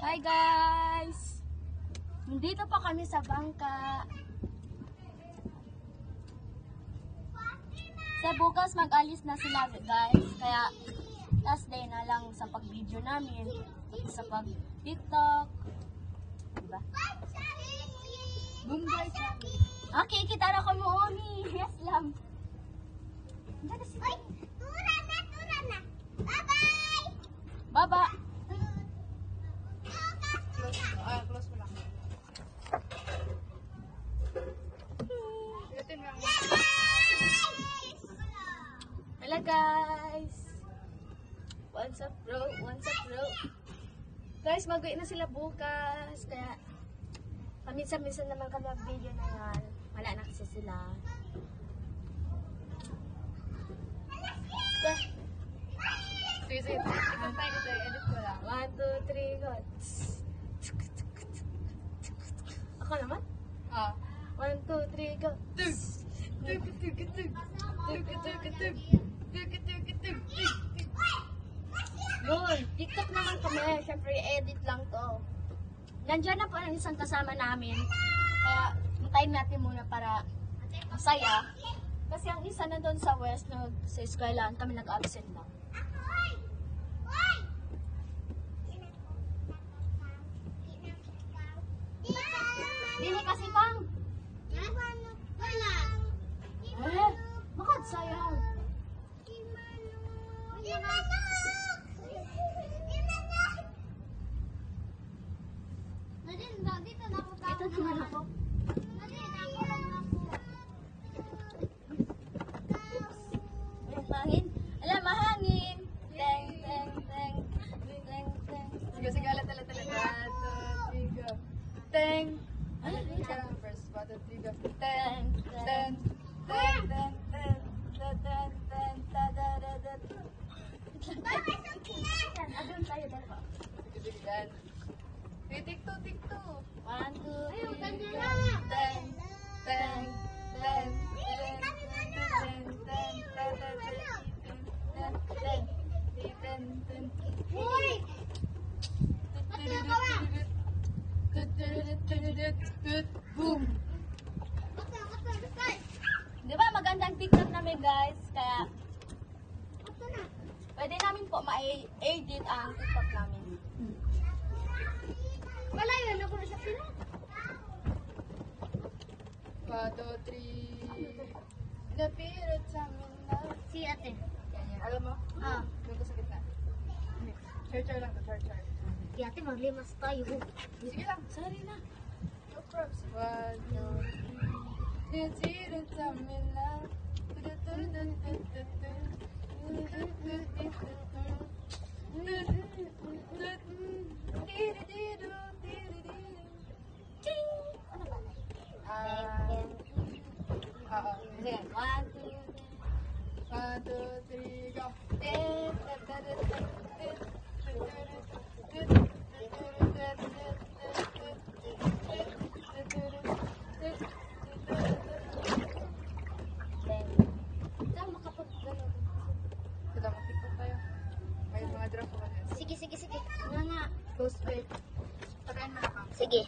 Hi guys! Nandito pa kami sa bangka. Sa bukas mag-alis na sila guys. Kaya last day na lang sa pag-video namin. Sa pag-tiktok. Diba? Bombay sabi. Okay, kita na ko mo ni. Yes lang. Ay, tura na. Bye-bye! Baba! Close mo lang. Hello guys! What's up bro? Guys, mag-uwi na sila bukas. Kaya paminsan-minsan naman kami mag-video na yan. Wala na kasi sila. Sige. Ikaw tayo dito. Edit ko lang. 1, 2, 3, go! Ako naman? 1, 2, 3, go! Yun, TikTok naman kami. Siyempre, edit lang to. Nandiyan na po ang isang kasama namin. Kaya, matayin natin muna para masaya. Kasi ang isa na doon sa West, sa eskwelahan, kami nag-absent lang. Dili kasi pang. Bakit sayang? Ito naman ako. Mahangin. Alam, mahangin. Teng, teng, teng. Teng, teng. Sige. Alat. 1, 2, 3, go. Teng. First, 1, 2, 3, go. Teng. Teng. Teng. Teng. Teng. Teng. Teng. Tadadadad. Adun tayo dalawa. Sige, dan. Tiktok. 1, 2, 3, Teng. Teng. Teng. Teng. Boom! Di ba magandang TikTok namin guys? Kaya pwede namin po ma-edit ang TikTok namin. Wala yun, ako na sa pila. 1, 2, 3. Napirat sa amin na. Si ate. Ganyan. Alam mo? Doon ko sa gitna. Char lang to, char. Si ate, maglimas tayo. Sige lang. Sorry na. No props. 1, 2, 3. Napirat sa amin na. Ano ba? Oo. Sige, 1, 2, 1, 2, 3, go. Saan makapag-gano'n? Kita mag-tiktok tayo. May mga draft ko. Sige. Nga. Close friend. Patayin mo na ka. Sige.